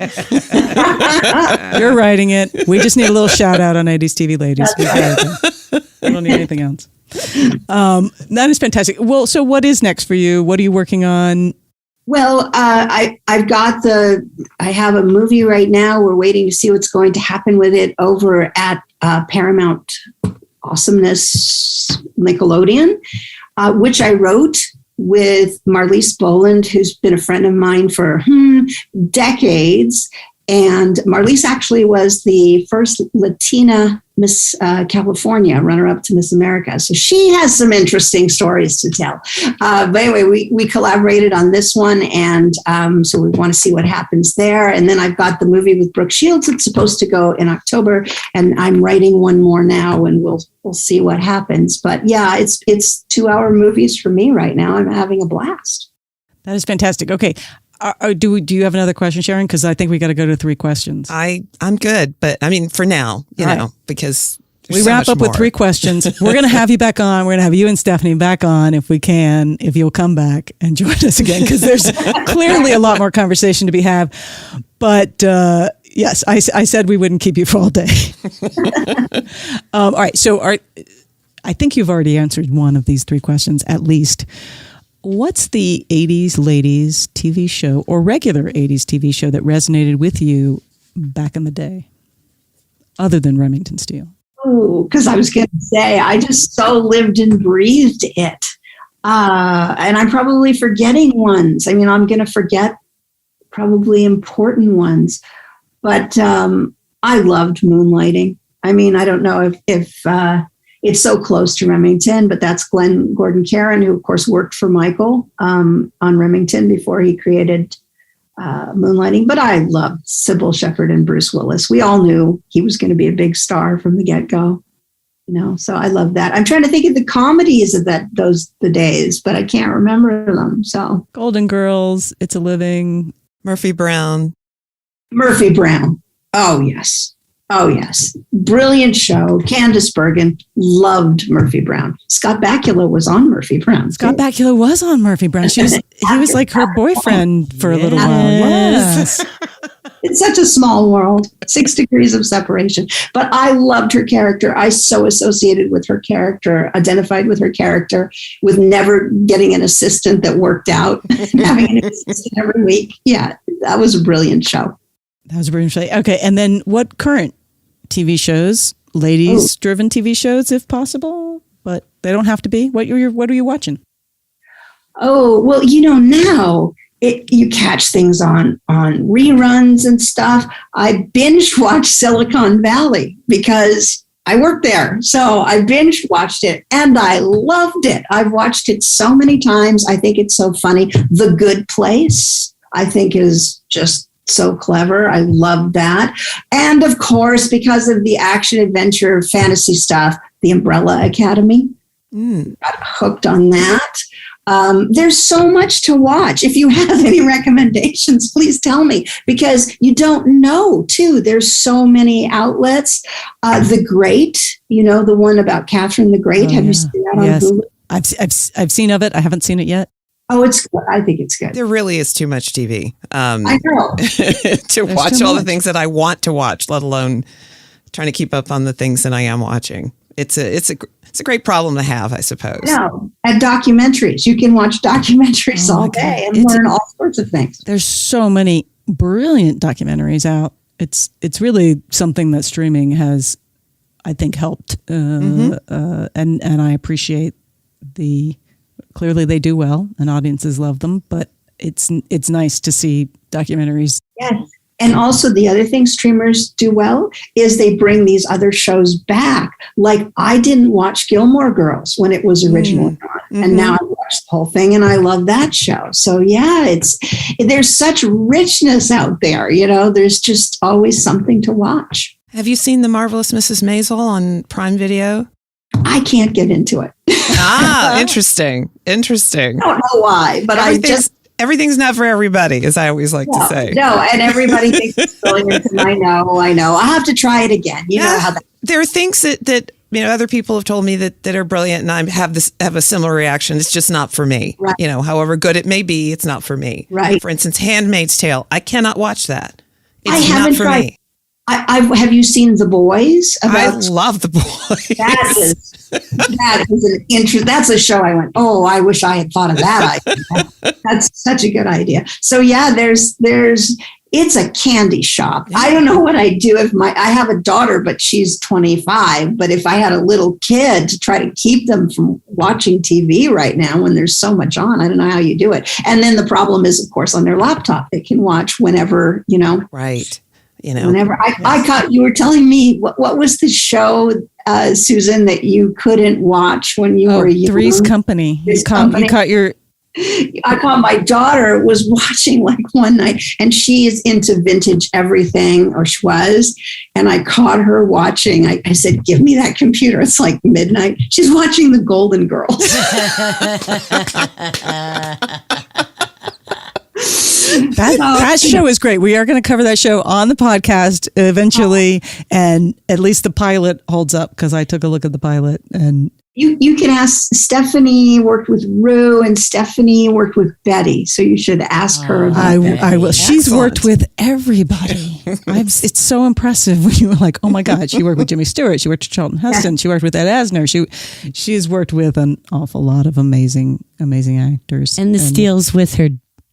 You're writing it. We just need a little shout out on 80s TV Ladies. We don't need anything else. That is fantastic. Well, so what is next for you? What are you working on? Well, I have a movie right now. We're waiting to see what's going to happen with it over at Paramount Awesomeness Nickelodeon, which I wrote with Marlise Boland, who's been a friend of mine for decades. And Marlise actually was the first Latina Miss California, runner-up to Miss America. So she has some interesting stories to tell. But anyway, we collaborated on this one, and so we want to see what happens there. And then I've got the movie with Brooke Shields. It's supposed to go in October, and I'm writing one more now, and we'll see what happens. But yeah, it's 2-hour movies for me right now. I'm having a blast. That is fantastic. Okay. Do you have another question, Sharon? Because I think we got to go to 3 questions. I'm good, but I mean, for now, you know, because we wrap up with 3 questions. We're going to have you back on. We're going to have you and Stephanie back on if we can, if you'll come back and join us again, because there's clearly a lot more conversation to be had. But yes, I said we wouldn't keep you for all day. All right. So I think you've already answered one of these 3 questions, at least. What's the 80s ladies TV show or regular 80s TV show that resonated with you back in the day, other than Remington Steele? Oh, because I was going to say, I just so lived and breathed it. And I'm probably forgetting ones. I mean, I'm going to forget probably important ones. But I loved Moonlighting. I mean, I don't know if it's so close to Remington, but that's Glenn Gordon Kern, who, of course, worked for Michael on Remington before he created Moonlighting. But I loved Sybil Shepherd and Bruce Willis. We all knew he was going to be a big star from the get-go. You know, so I love that. I'm trying to think of the comedies of the days, but I can't remember them. So Golden Girls, It's a Living, Murphy Brown. Oh, yes. Oh, yes. Brilliant show. Candice Bergen loved Murphy Brown. Scott Bakula was on Murphy Brown. Scott Bakula was on Murphy Brown. He was like her boyfriend for a little while. Yes. It's such a small world, 6 degrees of separation. But I loved her character. I so associated with her character, identified with her character, with never getting an assistant that worked out, having an assistant every week. Yeah, that was a brilliant show. That was a brilliant show. Okay, and then what current TV shows, ladies-driven TV shows, if possible, but they don't have to be? What are you watching? Oh, well, you know, now you catch things on reruns and stuff. I binge watched Silicon Valley because I worked there. So I binge watched it and I loved it. I've watched it so many times. I think it's so funny. The Good Place, I think, is just so clever. I love that. And of course, because of the action, adventure, fantasy stuff, the Umbrella Academy. Got hooked on that. There's so much to watch. If you have any recommendations, please tell me, because you don't know, too. There's so many outlets. The Great, you know, the one about Catherine the Great. Have you seen that on Hulu? I've seen of it. I haven't seen it yet. Oh, it's good. I think it's good. There really is too much TV. I know. To watch all the things that I want to watch, let alone trying to keep up on the things that I am watching. It's a great problem to have, I suppose. No, and documentaries. You can watch documentaries all day and learn all sorts of things. There's so many brilliant documentaries out. It's really something that streaming has, I think, helped. And I appreciate clearly they do well and audiences love them, but it's nice to see documentaries. Yes. And also the other thing streamers do well is they bring these other shows back. Like I didn't watch Gilmore Girls when it was originally on, and now I watched the whole thing and I love that show. So yeah, there's such richness out there. You know, there's just always something to watch. Have you seen The Marvelous Mrs. Maisel on Prime Video? I can't get into it. Interesting. I don't know why, but everything's not for everybody, as I always like to say. No, and everybody thinks it's brilliant. And I know. I'll have to try it again. You know how that. There are things that other people have told me that are brilliant, and I have a similar reaction. It's just not for me. Right. You know, however good it may be, it's not for me. Right. For instance, Handmaid's Tale. I cannot watch that. I haven't tried. Have you seen The Boys? I love The Boys. That is an interest. That's a show I went, oh, I wish I had thought of that idea. That's such a good idea. So yeah, it's a candy shop. I don't know what I'd do if I have a daughter, but she's 25. But if I had a little kid to try to keep them from watching TV right now when there's so much on, I don't know how you do it. And then the problem is, of course, on their laptop, they can watch whenever, you know. Right. you know. Whenever I caught, you were telling me what was the show, Susan, that you couldn't watch when you were young? Three's Company. You caught your. I caught my daughter was watching like one night, and she is into vintage everything, or she was. And I caught her watching. I said, "Give me that computer." It's like midnight. She's watching the Golden Girls. That show is great. We are going to cover that show on the podcast eventually, and at least the pilot holds up because I took a look at the pilot. And you can ask. Stephanie worked with Rue, and Stephanie worked with Betty, so you should ask her about I will. She's worked with everybody. It's so impressive when you were like, oh my God, she worked with Jimmy Stewart, she worked with Charlton Heston, she worked with Ed Asner. She's worked with an awful lot of amazing actors. And the Steeles with her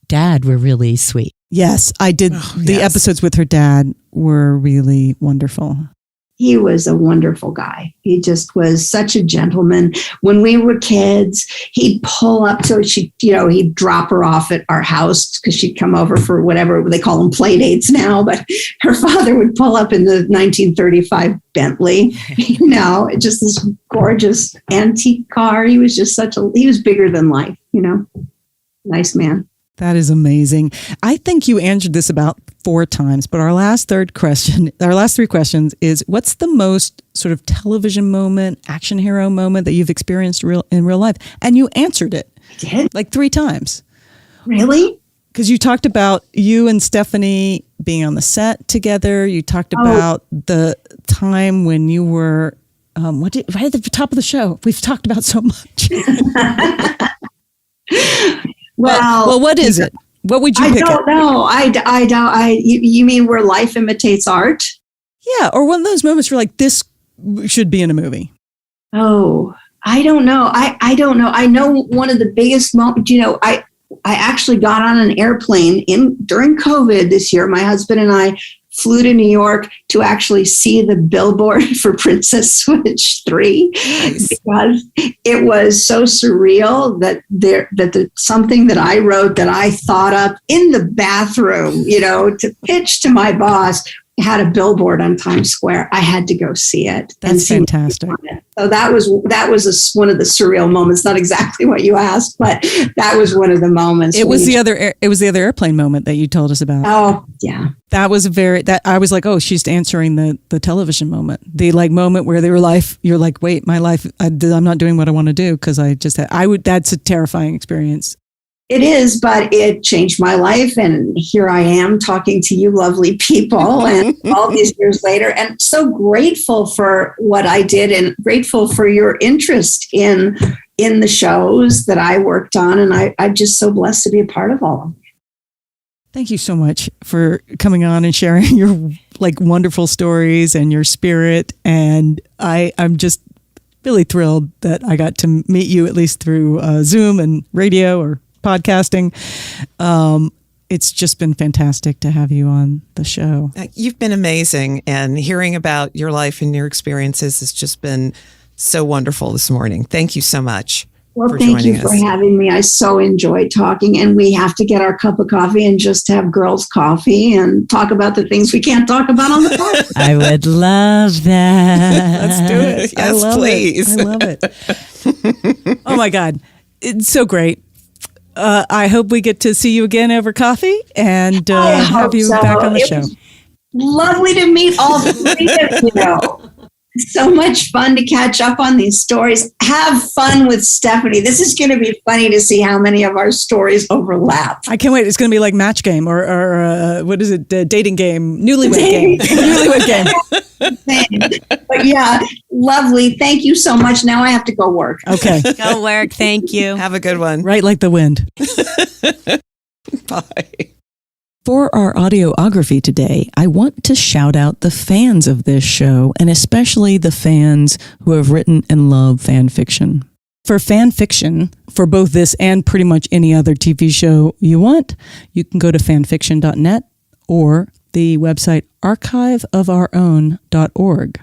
dad were really sweet. Yes, I did. The episodes with her dad were really wonderful. He was a wonderful guy. He just was such a gentleman. When we were kids, he'd pull up. So he'd drop her off at our house because she'd come over for whatever they call them, play dates now. But her father would pull up in the 1935 Bentley, just this gorgeous antique car. He was just he was bigger than life, nice man. That is amazing. I think you answered this about 4 times, but our last 3 questions is, what's the most sort of television moment, action hero moment that you've experienced in real life? And you answered it. I did? Like 3 times. Really? Because you talked about you and Stephanie being on the set together. You talked about the time when you were, right at the top of the show. We've talked about so much. Well, what is it? What would you pick? I don't know. I don't. You mean where life imitates art? Yeah, or one of those moments where like this should be in a movie. Oh, I don't know. I don't know. I know one of the biggest moments. I actually got on an airplane during COVID this year. My husband and I flew to New York to actually see the billboard for Princess Switch 3, because it was so surreal that something that I wrote that I thought up in the bathroom, to pitch to my boss, had a billboard on Times Square. I had to go see it. That's fantastic. So that was one of the surreal moments. Not exactly what you asked, but that was one of the moments. It was the other airplane moment that you told us about. Oh yeah, that was I was like, oh, she's answering the television moment, the like moment where you're like, wait, my life, I'm not doing what I want to do because that's a terrifying experience. It is, but it changed my life. And here I am talking to you lovely people and all these years later, and so grateful for what I did and grateful for your interest in the shows that I worked on. And I'm just so blessed to be a part of all of them. Thank you so much for coming on and sharing your like wonderful stories and your spirit. And I'm just really thrilled that I got to meet you, at least through Zoom and radio or podcasting. It's just been fantastic to have you on the show. You've been amazing, and hearing about your life and your experiences has just been so wonderful this morning. Thank you so much. Well, thank you for having me. I so enjoyed talking, and we have to get our cup of coffee and just have girls' coffee and talk about the things we can't talk about on the podcast. I would love that. Let's do it. Yes, please. I love it. Oh my God. It's so great. I hope we get to see you again over coffee and have you back on the show. Lovely to meet all 3 of you. So much fun to catch up on these stories. Have fun with Stephanie. This is going to be funny to see how many of our stories overlap. I can't wait. It's going to be like Match Game or what is it? Dating game, Newlywed Game. Newlywed Game. But yeah, lovely. Thank you so much. Now I have to go work. Okay. Go work. Thank you. Have a good one. Right like the wind. Bye. For our audiography today, I want to shout out the fans of this show, and especially the fans who have written and love fan fiction. For fan fiction, for both this and pretty much any other TV show you want, you can go to fanfiction.net or the website archiveofourown.org.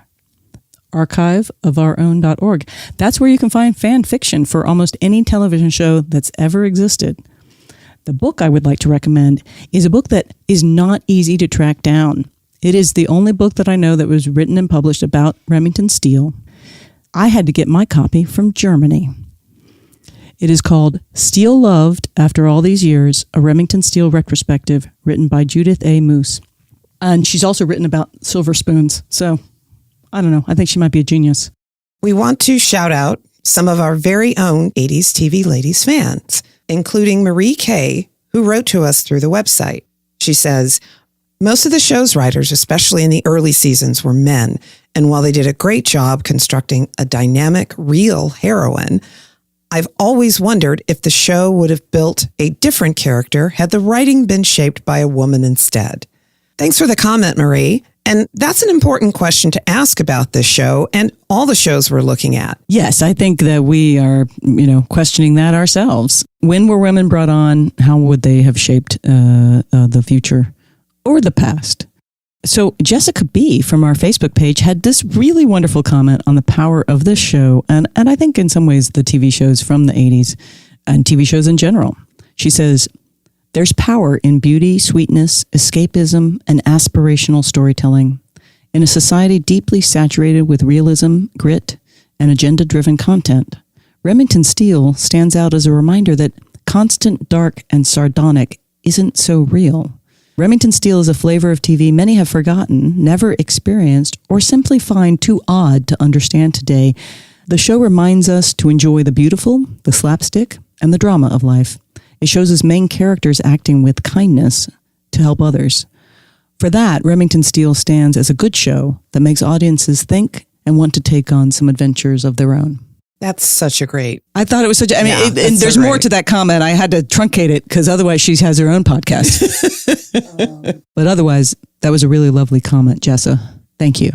Archiveofourown.org. That's where you can find fan fiction for almost any television show that's ever existed. The book I would like to recommend is a book that is not easy to track down. It is the only book that I know that was written and published about Remington Steele. I had to get my copy from Germany. It is called Steele Loved After All These Years, a Remington Steele retrospective written by Judith A. Moose. And she's also written about silver spoons. So, I don't know. I think she might be a genius. We want to shout out some of our very own 80s TV Ladies fans, including Marie Kay, who wrote to us through the website. She says, most of the show's writers, especially in the early seasons, were men. And while they did a great job constructing a dynamic, real heroine, I've always wondered if the show would have built a different character had the writing been shaped by a woman instead. Thanks for the comment, Marie. And that's an important question to ask about this show and all the shows we're looking at. Yes, I think that we are, questioning that ourselves. When were women brought on? How would they have shaped the future or the past? So Jessica B. from our Facebook page had this really wonderful comment on the power of this show, and I think in some ways the TV shows from the 80s and TV shows in general. She says, there's power in beauty, sweetness, escapism, and aspirational storytelling. In a society deeply saturated with realism, grit, and agenda-driven content, Remington Steele stands out as a reminder that constant dark and sardonic isn't so real. Remington Steele is a flavor of TV many have forgotten, never experienced, or simply find too odd to understand today. The show reminds us to enjoy the beautiful, the slapstick, and the drama of life. It shows its main characters acting with kindness to help others. For that, Remington Steele stands as a good show that makes audiences think and want to take on some adventures of their own. That's such a great. I thought it was such a, and there's more to that comment. I had to truncate it because otherwise she has her own podcast. But otherwise, that was a really lovely comment, Jessa. Thank you.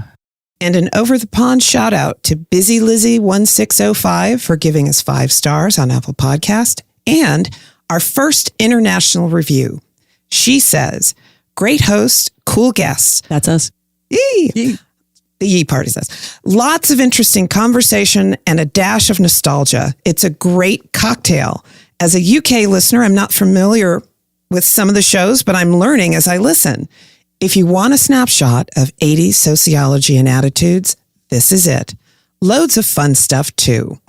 And an over-the-pond shout-out to Busy Lizzie 1605 for giving us 5 stars on Apple Podcast. And our first international review. She says, great host, cool guests. That's us. Yee. The yee part is us. Lots of interesting conversation and a dash of nostalgia. It's a great cocktail. As a UK listener, I'm not familiar with some of the shows, but I'm learning as I listen. If you want a snapshot of 80s sociology and attitudes, this is it. Loads of fun stuff, too.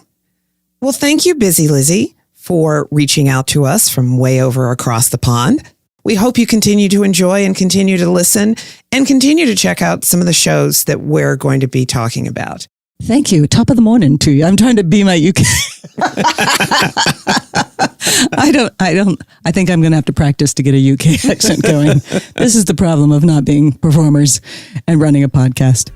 Well, thank you, Busy Lizzie, for reaching out to us from way over across the pond. We hope you continue to enjoy and continue to listen and continue to check out some of the shows that we're going to be talking about. Thank you. Top of the morning to you. I'm trying to be my UK. I think I'm going to have to practice to get a UK accent going. This is the problem of not being performers and running a podcast.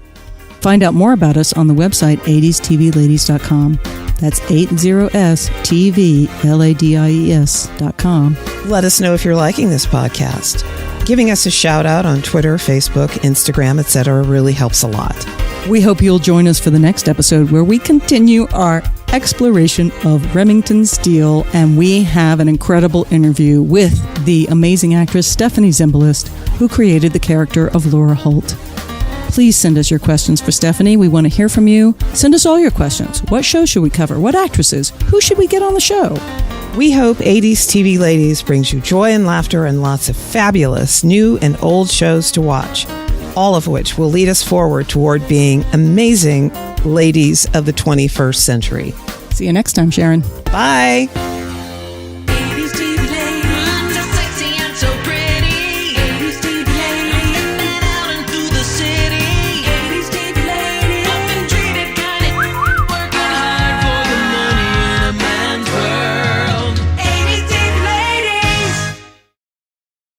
Find out more about us on the website 80stvladies.com. That's 80stvladies.com. Let us know if you're liking this podcast. Giving us a shout out on Twitter, Facebook, Instagram, etc. really helps a lot. We hope you'll join us for the next episode where we continue our exploration of Remington Steele, and we have an incredible interview with the amazing actress Stephanie Zimbalist, who created the character of Laura Holt. Please send us your questions for Stephanie. We want to hear from you. Send us all your questions. What show should we cover? What actresses? Who should we get on the show? We hope 80s TV Ladies brings you joy and laughter and lots of fabulous new and old shows to watch, all of which will lead us forward toward being amazing ladies of the 21st century. See you next time, Sharon. Bye.